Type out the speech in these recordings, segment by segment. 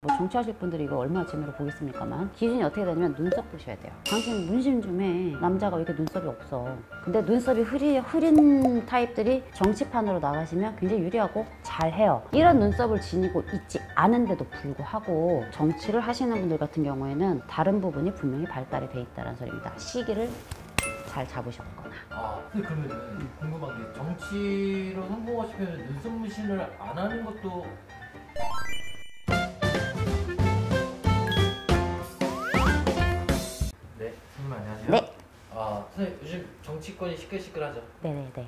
뭐 정치하실 분들이 이거 얼마나 재미로 보겠습니까만 기준이 어떻게 되냐면 눈썹 보셔야 돼요. 당신 문신 좀 해. 남자가 왜 이렇게 눈썹이 없어. 근데 눈썹이 흐린 타입들이 정치판으로 나가시면 굉장히 유리하고 잘해요. 이런 눈썹을 지니고 있지 않은데도 불구하고 정치를 하시는 분들 같은 경우에는 다른 부분이 분명히 발달이 돼 있다는 소리입니다. 시기를 잘 잡으셨거나. 근데 그러면 궁금한 게 정치로 성공하시면 눈썹 문신을 안 하는 것도 네, 선생님 안녕하세요. 네. 선생님 요즘 정치권이 시끌시끌하죠? 네네네.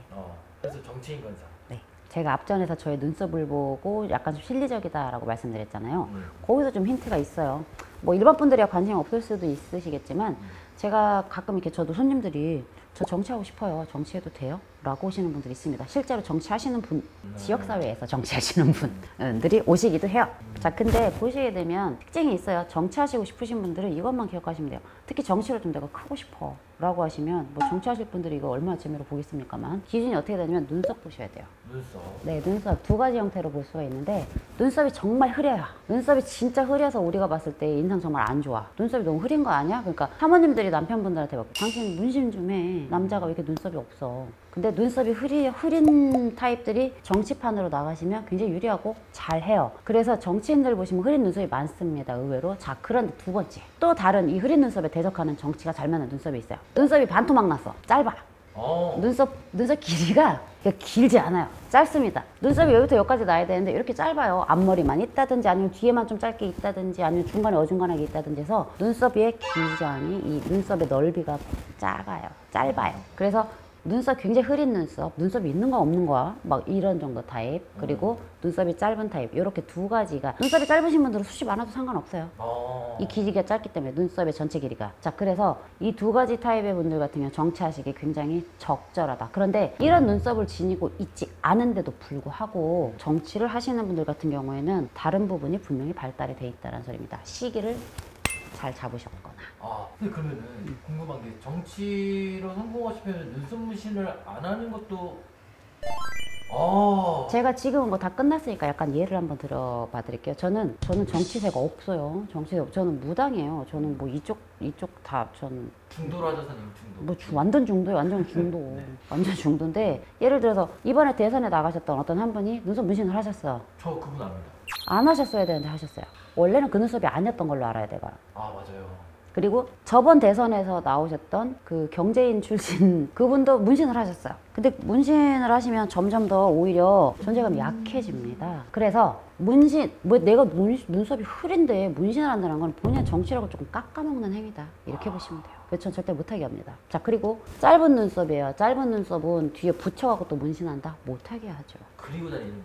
그래서 정치인 건사. 네. 제가 앞전에서 저의 눈썹을 보고 약간 좀 실리적이다라고 말씀드렸잖아요. 거기서 좀 힌트가 있어요. 뭐 일반 분들이야 관심이 없을 수도 있으시겠지만 제가 가끔 이렇게 저도 손님들이 저 정치하고 싶어요. 정치해도 돼요? 라고 오시는 분들이 있습니다. 실제로 정치하시는 분, 지역사회에서 정치하시는 분들이 오시기도 해요. 자, 근데 보시게 되면 특징이 있어요. 정치하시고 싶으신 분들은 이것만 기억하시면 돼요. 특히 정치를 좀 내가 크고 싶어 라고 하시면 뭐 정치하실 분들이 이거 얼마나 재미로 보겠습니까만 기준이 어떻게 되냐면 눈썹 보셔야 돼요. 눈썹. 네, 눈썹 두 가지 형태로 볼 수가 있는데 눈썹이 정말 흐려요. 눈썹이 진짜 흐려서 우리가 봤을 때 인상 정말 안 좋아. 눈썹이 너무 흐린 거 아니야? 그러니까 사모님들이 남편분들한테 막 당신 문신 좀 해. 남자가 왜 이렇게 눈썹이 없어. 근데 눈썹이 흐린 타입들이 정치판으로 나가시면 굉장히 유리하고 잘해요. 그래서 정치인들 보시면 흐린 눈썹이 많습니다. 의외로. 자, 그런데 두 번째. 또 다른 이 흐린 눈썹에 대적하는 정치가 잘 맞는 눈썹이 있어요. 눈썹이 반토막 났어. 짧아. 눈썹 길이가 길지 않아요. 짧습니다. 눈썹이 여기부터 여기까지 나야 되는데 이렇게 짧아요. 앞머리만 있다든지 아니면 뒤에만 좀 짧게 있다든지 아니면 중간에 어중간하게 있다든지 해서 눈썹의 기장이 이 눈썹의 넓이가 짧아요. 그래서 눈썹 굉장히 흐린 눈썹이 있는 거 없는 거야 막 이런 정도 타입, 그리고 눈썹이 짧은 타입, 이렇게 두 가지가. 눈썹이 짧으신 분들은 숱이 많아도 상관없어요. 이 길이가 짧기 때문에 눈썹의 전체 길이가. 자, 그래서 이 두 가지 타입의 분들 같은 경우 정치하시기 굉장히 적절하다. 그런데 이런 눈썹을 지니고 있지 않은데도 불구하고 정치를 하시는 분들 같은 경우에는 다른 부분이 분명히 발달이 돼 있다는 소리입니다. 시기를 잘 잡으셨거나. 근데 그러면은 궁금한 게 정치로 성공하시면 눈썹 문신을 안 하는 것도 제가 지금은 뭐 다 끝났으니까 약간 예를 한번 들어봐 드릴게요. 저는 정치세가 없어요. 저는 무당이에요. 저는 뭐 이쪽 다 전 중도로 하죠, 선생님. 중도. 뭐 완전 중도예요. 완전 중도. 네. 완전 중도인데 예를 들어서 이번에 대선에 나가셨던 어떤 한 분이 눈썹 문신을 하셨어요. 저 그분 압니다. 안 하셨어야 되는데 하셨어요. 원래는 그 눈썹이 아니었던 걸로 알아야 돼요. 맞아요. 그리고 저번 대선에서 나오셨던 그 경제인 출신 그분도 문신을 하셨어요. 근데 문신을 하시면 점점 더 오히려 존재감이 약해집니다. 그래서 내가 눈썹이 흐린데 문신을 한다는 건 본인의 정치력을 조금 깎아먹는 행위다. 이렇게 보시면 돼요. 그래서 전 절대 못하게 합니다. 자, 그리고 짧은 눈썹이에요. 짧은 눈썹은 뒤에 붙여갖고 또 문신한다? 못하게 하죠. 그리고 다니는군요.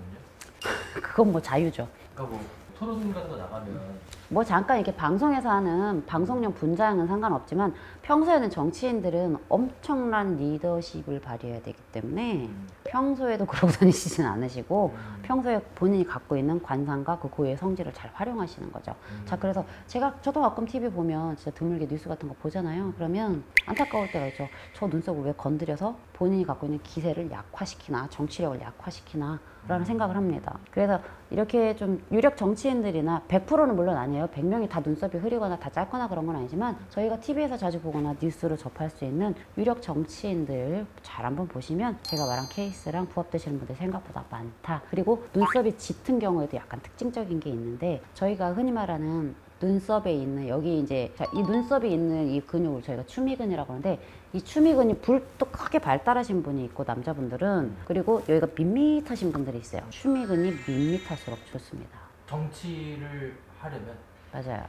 그건 뭐 자유죠. 그러니까 뭐 토론 같은 거 나가면 뭐 잠깐 이렇게 방송에서 하는 방송용 분장은 상관없지만 평소에는 정치인들은 엄청난 리더십을 발휘해야 되기 때문에 평소에도 그러고 다니시진 않으시고 평소에 본인이 갖고 있는 관상과 그 고유의 성질을 잘 활용하시는 거죠. 자, 그래서 저도 가끔 TV 보면 진짜 드물게 뉴스 같은 거 보잖아요. 그러면 안타까울 때가 있죠. 저 눈썹을 왜 건드려서 본인이 갖고 있는 기세를 약화시키나 정치력을 약화시키나 라는 생각을 합니다. 그래서 이렇게 좀 유력 정치인들이나 100%는 물론 아니에요. 100명이 다 눈썹이 흐리거나 다 짧거나 그런 건 아니지만 저희가 TV에서 자주 보거나 뉴스로 접할 수 있는 유력 정치인들 잘 한번 보시면 제가 말한 케이스랑 부합되시는 분들 생각보다 많다. 그리고 눈썹이 짙은 경우에도 약간 특징적인 게 있는데 저희가 흔히 말하는 눈썹에 있는 여기 이제 이 눈썹이 있는 이 근육을 저희가 추미근이라고 하는데 이 추미근이 불뚝하게 발달하신 분이 있고 남자분들은, 그리고 여기가 밋밋하신 분들이 있어요. 추미근이 밋밋할수록 좋습니다. 정치를 하려면 맞아요.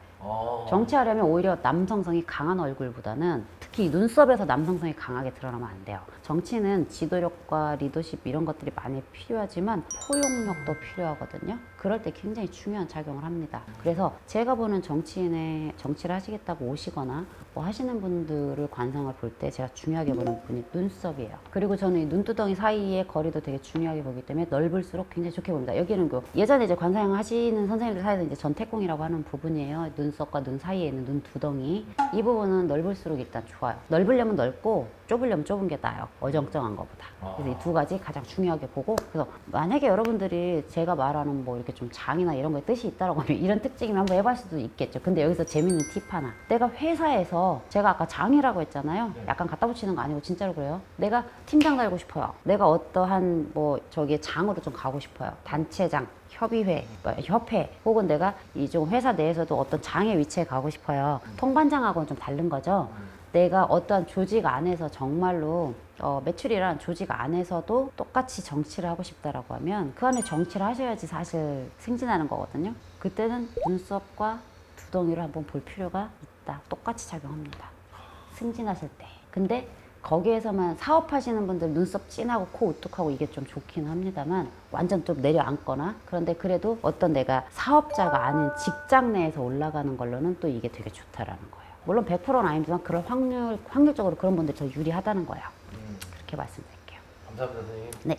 정치하려면 오히려 남성성이 강한 얼굴보다는 특히 눈썹에서 남성성이 강하게 드러나면 안 돼요. 정치는 지도력과 리더십 이런 것들이 많이 필요하지만 포용력도 필요하거든요. 그럴 때 굉장히 중요한 작용을 합니다. 그래서 제가 보는 정치인의 정치를 하시겠다고 오시거나 뭐 하시는 분들을 관상을 볼 때 제가 중요하게 보는 분이 눈썹이에요. 그리고 저는 이 눈두덩이 사이의 거리도 되게 중요하게 보기 때문에 넓을수록 굉장히 좋게 봅니다. 여기는 예전에 이제 관상 하시는 선생님들 사이에서 이제 전태공이라고 하는 부분이 부분이에요. 눈썹과 눈 사이에 있는 눈 두덩이. 이 부분은 넓을수록 일단 좋아요. 넓으려면 넓고 좁으려면 좁은 게 나아요. 어정쩡한 것보다. 그래서 이 두 가지 가장 중요하게 보고, 그래서 만약에 여러분들이 제가 말하는 뭐 이렇게 좀 장이나 이런 거에 뜻이 있다라고 하면 이런 특징이면 한번 해볼 수도 있겠죠. 근데 여기서 재밌는 팁 하나. 내가 회사에서 제가 아까 장이라고 했잖아요. 약간 갖다 붙이는 거 아니고 진짜로 그래요. 내가 팀장 달고 싶어요. 내가 어떠한 뭐 저기 장으로 좀 가고 싶어요. 단체장, 협의회, 뭐 협회, 혹은 내가 이 좀 회사 내에서도 어떤 장의 위치에 가고 싶어요. 통반장하고는 좀 다른 거죠. 내가 어떠한 조직 안에서 정말로 매출이란 조직 안에서도 똑같이 정치를 하고 싶다라고 하면 그 안에 정치를 하셔야지 사실 승진하는 거거든요. 그때는 눈썹과 두덩이를 한번 볼 필요가 있다. 똑같이 작용합니다. 승진하실 때. 근데 거기에서만 사업하시는 분들 눈썹 진하고 코 우뚝하고 이게 좀 좋긴 합니다만 완전 좀 내려앉거나, 그런데 그래도 어떤 내가 사업자가 아닌 직장 내에서 올라가는 걸로는 또 이게 되게 좋다라는 거예요. 물론 100%는 아니지만 그런 확률적으로 그런 분들이 더 유리하다는 거예요. 그렇게 말씀드릴게요. 감사합니다, 선생님. 네.